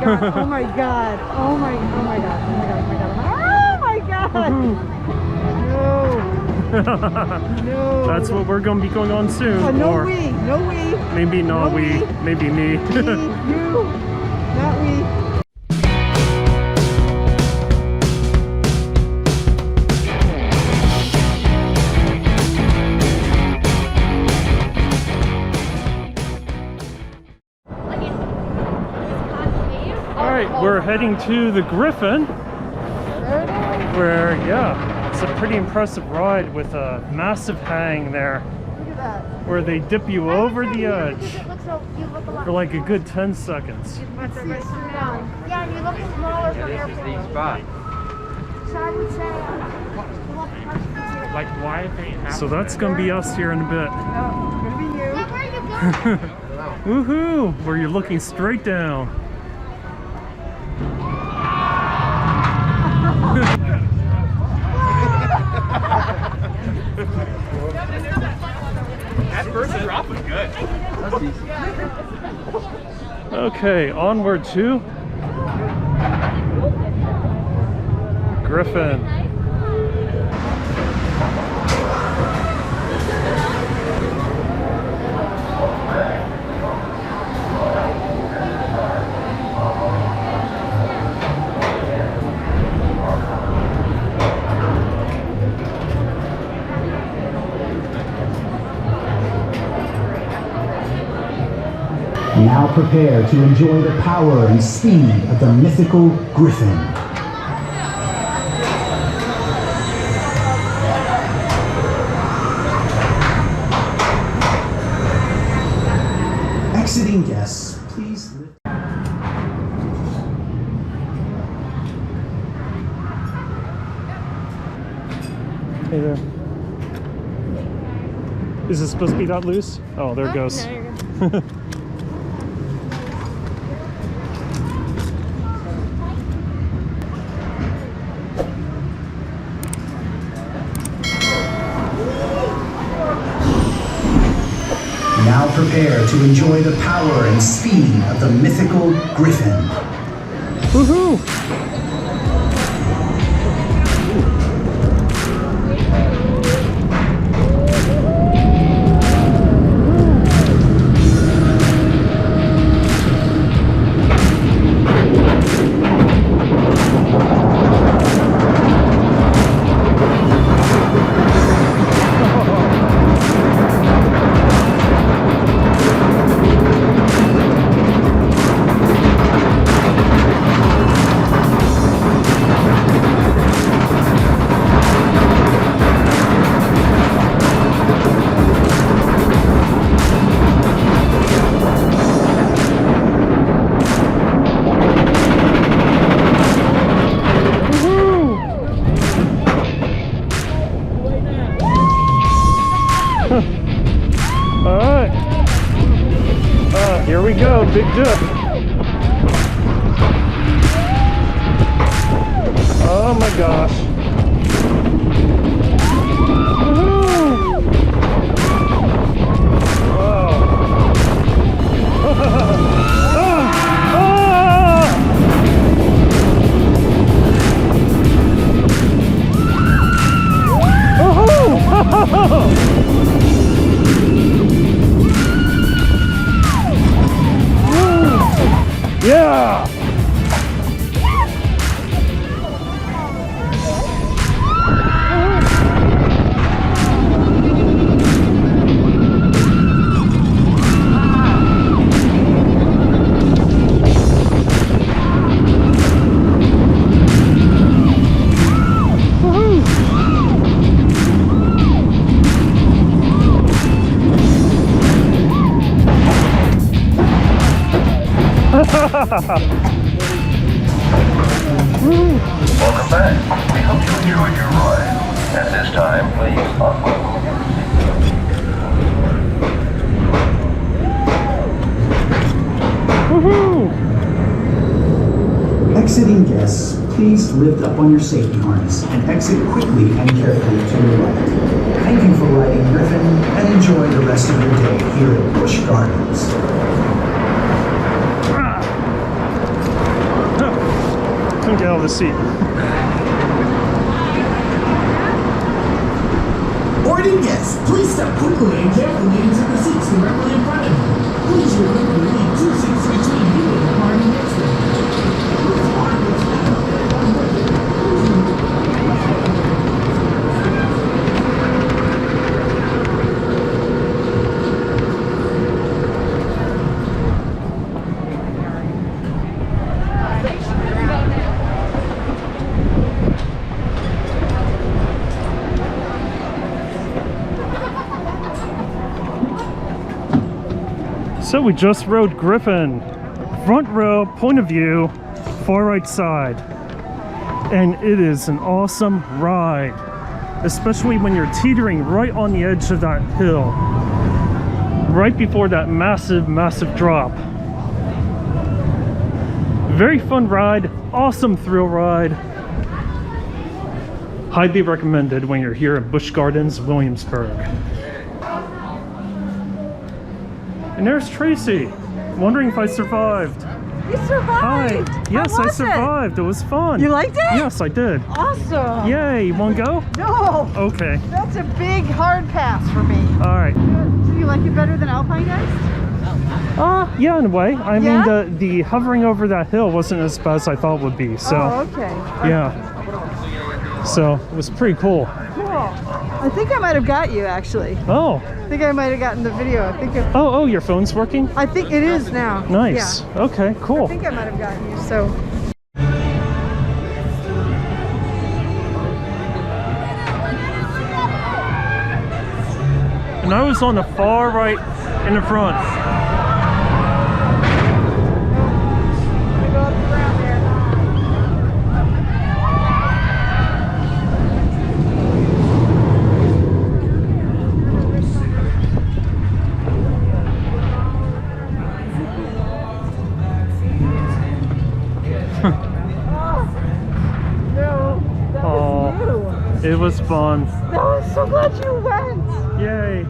god, oh my god, oh my god, oh my god, oh my god, oh my god. No. That's what we're going to be going on soon. Oh, no or we, no we. maybe not no we, maybe me. Me, you, not we. Alright, we're heading to the Griffin, where, yeah, it's a pretty impressive ride with a massive hang there, Look at that. where they dip you over the edge It looks so, you look a lot for like a good 10 seconds. Yeah, and you look smaller from airplane. spot. So I would say, you look much easier. Like, why if they have So that's going to be us here in a bit. Oh, gonna be you. Wait, where are you going? Woohoo! Where you're looking straight down. That first drop was good. Okay, onward to Griffin. Now prepare to enjoy the power and speed of the mythical Griffin. Exiting guests, please lift. Hey there. Is it supposed to be that loose? Oh, there it goes. No, you're good. Now prepare to enjoy the power and speed of the mythical Griffin. Woohoo! Alright. Here we go, big dip. Oh my gosh. Woohoo! Yeah! Welcome back. We hope you enjoyed your ride. At this time, please unload. Woohoo! Exiting guests, please lift up on your safety harness and exit quickly and carefully to your right. Thank you for riding Griffin and enjoy the rest of your day here at Busch Gardens. couldn't get out of the seat. Boarding guests, please step quickly and carefully into the seats directly in front of you. Please remember to leave 2 seats between you and the party next to you. So we just rode Griffon, front row, point of view, far right side. And it is an awesome ride, especially when you're teetering right on the edge of that hill, right before that massive, massive drop. Very fun ride, awesome thrill ride. Highly recommended when you're here at Busch Gardens, Williamsburg. And there's Tracy, wondering if I survived. You survived! Hi. Yes, How I was survived. It was fun. You liked it? Yes, I did. Awesome! Yay, you want to go? No! Okay. That's a big hard pass for me. All right. Do you like it better than Alpine Geist? Yeah, in a way. I Yeah? mean, the hovering over that hill wasn't as bad as I thought it would be. So, Oh, okay. yeah. So, it was pretty cool. Cool. I think I might have got you, actually. Oh. I think I might have gotten the video. I think Oh, your phone's working? I think it is now. Nice. Yeah. Okay, cool. I think I might have gotten you, so. And I was on the far right in the front. We go up around there. No, that was you. It was fun. No, I'm so glad you went. Yay.